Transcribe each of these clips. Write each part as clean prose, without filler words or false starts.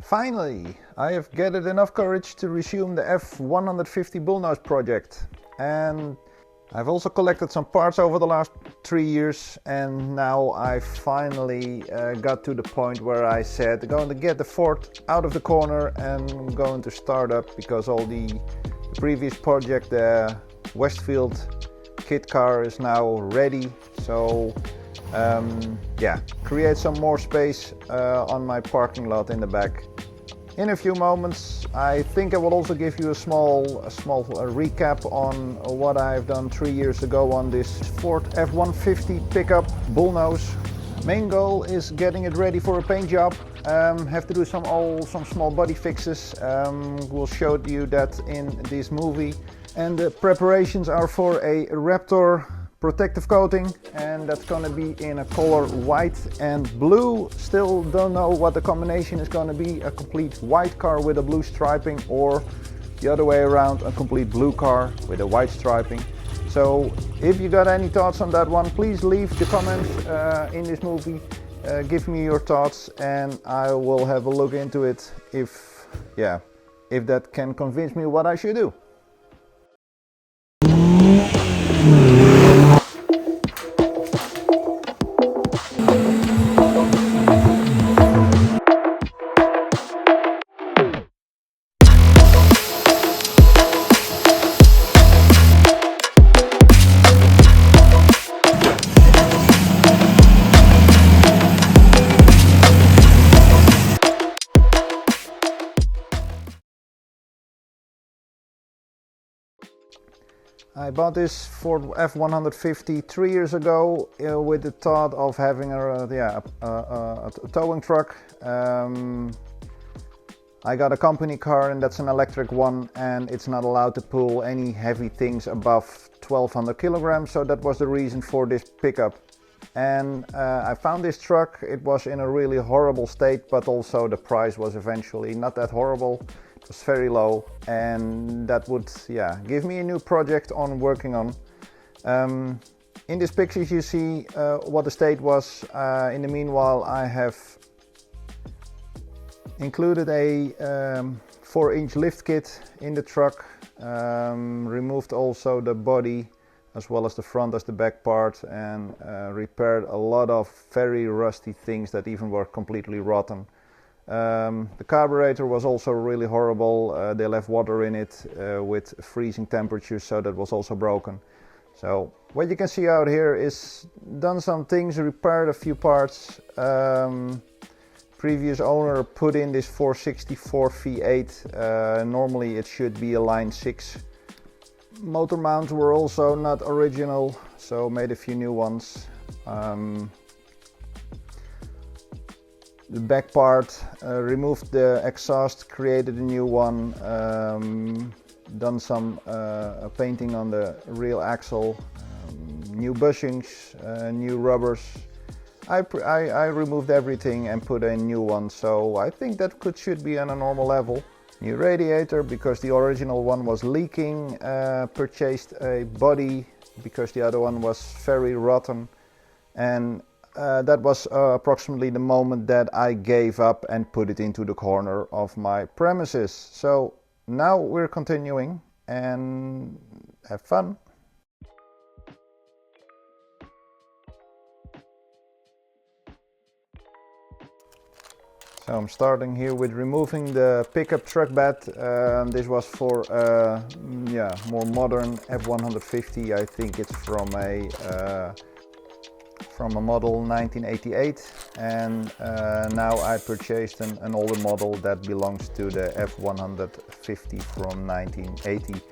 Finally, I have gathered enough courage to resume the F-150 Bullnose project, and I've also collected some parts over the last 3 years, and now I finally got to the point where I said I'm going to get the Ford out of the corner and I'm going to start up, because all the previous project, the Westfield kit car, is now ready. So create some more space on my parking lot in the back. In a few moments, I think I will also give you a small recap on what I've done 3 years ago on this Ford F-150 pickup Bullnose. Main goal is getting it ready for a paint job. Have to do some small body fixes. We'll show you that in this movie. And the preparations are for a Raptor protective coating, and that's going to be in a color white and blue. Still don't know what the combination is going to be, a complete white car with a blue striping, or the other way around, a complete blue car with a white striping. So if you got any thoughts on that one, please leave the comments in this movie. Give me your thoughts and I will have a look into it if that can convince me what I should do. I bought this Ford F-150 3 years ago with the thought of having a towing truck. I got a company car, and that's an electric one, and it's not allowed to pull any heavy things above 1200 kilograms, so that was the reason for this pickup. And I found this truck. It was in a really horrible state, but also the price was eventually not that horrible. It was very low, and that would give me a new project on working on. In these pictures you see what the state was. In the meanwhile, I have included a 4-inch lift kit in the truck, removed also the body as well as the front as the back part, and repaired a lot of very rusty things that even were completely rotten. The carburetor was also really horrible. They left water in it with freezing temperatures, so that was also broken. So what you can see out here is done some things, repaired a few parts. Previous owner put in this 464 V8. Normally it should be a line 6. Motor mounts were also not original, so made a few new ones. The back part, removed the exhaust, created a new one, done some painting on the rear axle, new bushings, new rubbers. I removed everything and put a new one, so I think that should be on a normal level. New radiator, because the original one was leaking. Purchased a body because the other one was very rotten, and that was approximately the moment that I gave up and put it into the corner of my premises. So now we're continuing, and have fun. So I'm starting here with removing the pickup truck bed. This was for more modern F-150. I think it's from a model 1988, and now I purchased an older model that belongs to the F-150 from 1980.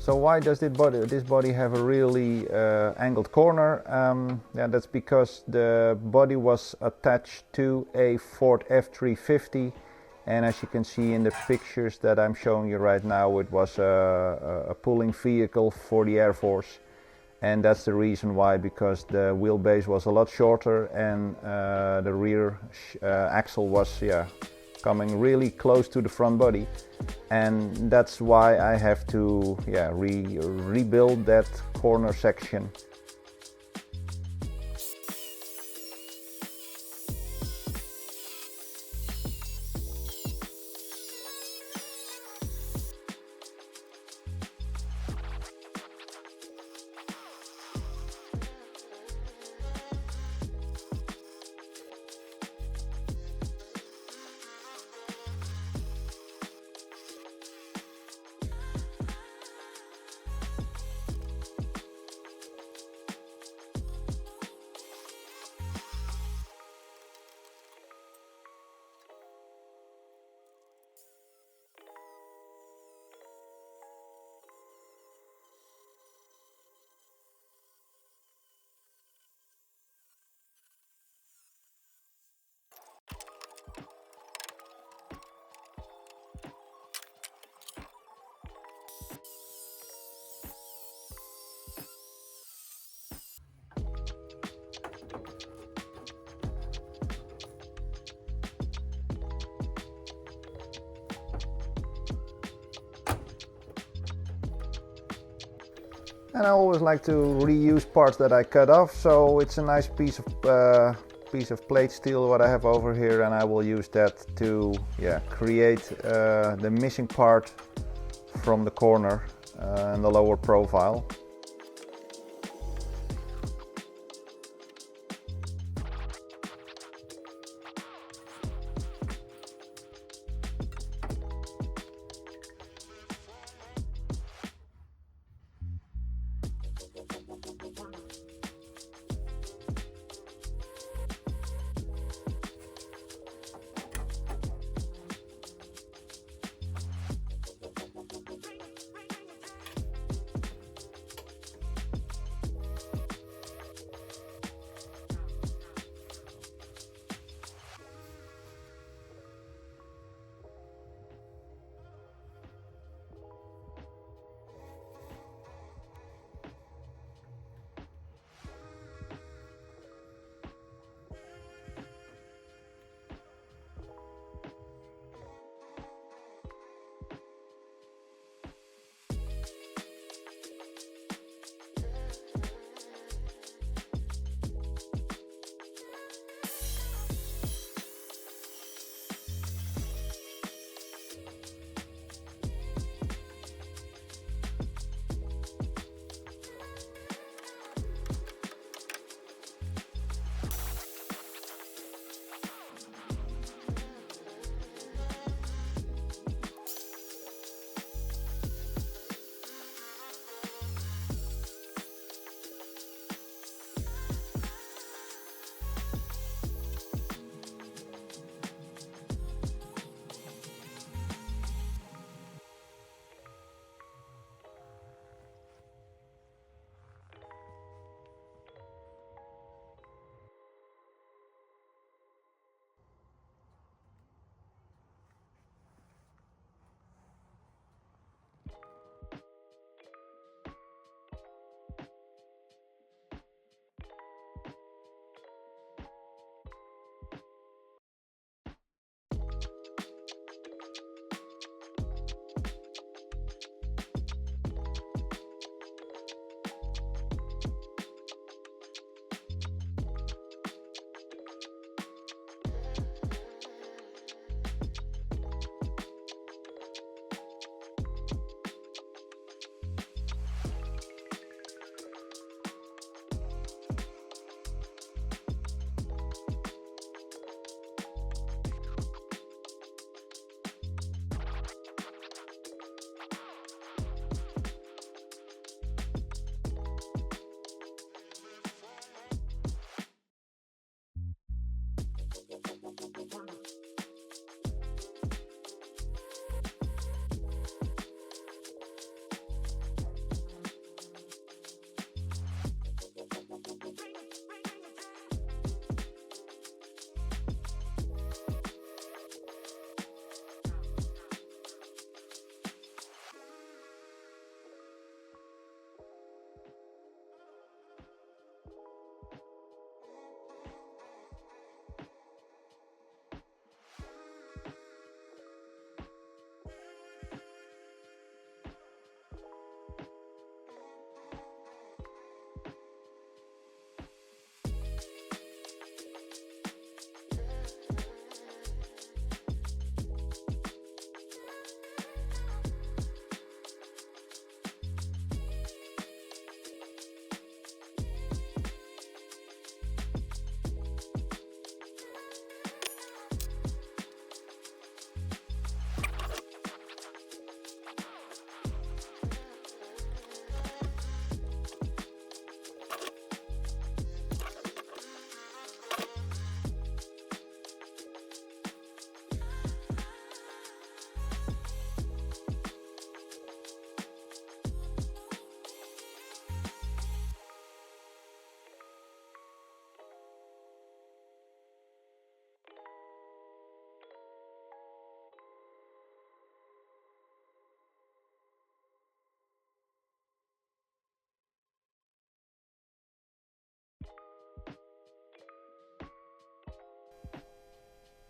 So why does this body have a really angled corner? Yeah, that's because the body was attached to a Ford F-350, and as you can see in the pictures that I'm showing you right now, it was a pulling vehicle for the Air Force. And that's the reason why, because the wheelbase was a lot shorter and the rear axle was coming really close to the front body, and that's why I have to rebuild that corner section. And I always like to reuse parts that I cut off, so it's a nice piece of plate steel what I have over here, and I will use that to create the missing part from the corner and the lower profile.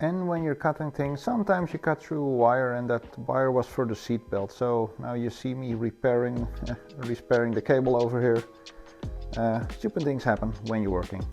And when you're cutting things, sometimes you cut through a wire, and that wire was for the seat belt. So now you see me repairing the cable over here. Stupid things happen when you're working.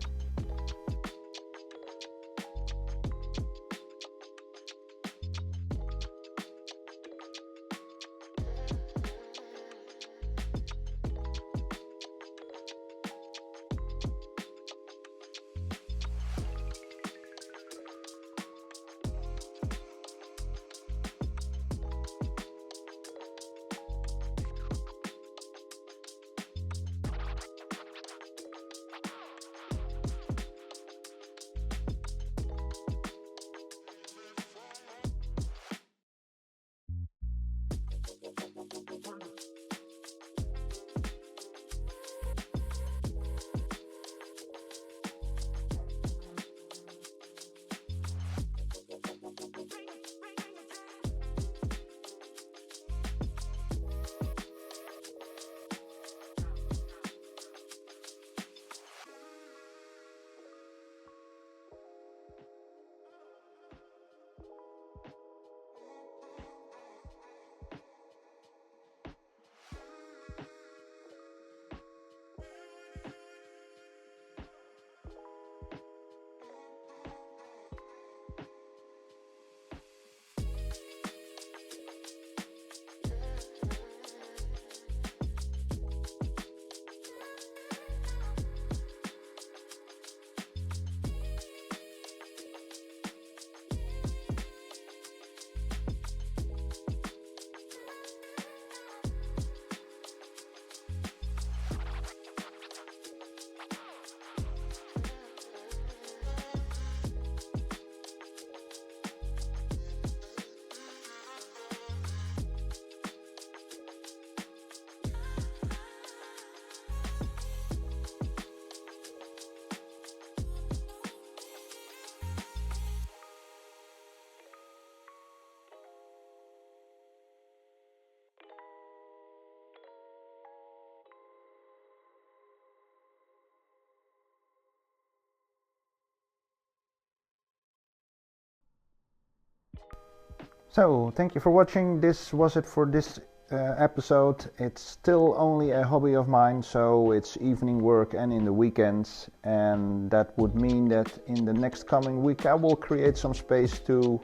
So, thank you for watching. This was it for this episode. It's still only a hobby of mine, so it's evening work and in the weekends, and that would mean that in the next coming week I will create some space to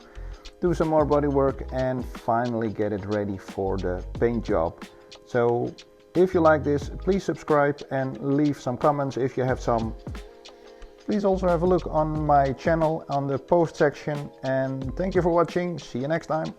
do some more body work and finally get it ready for the paint job. So if you like this, please subscribe and leave some comments if you have some. Please also have a look on my channel on the post section, and thank you for watching. See you next time.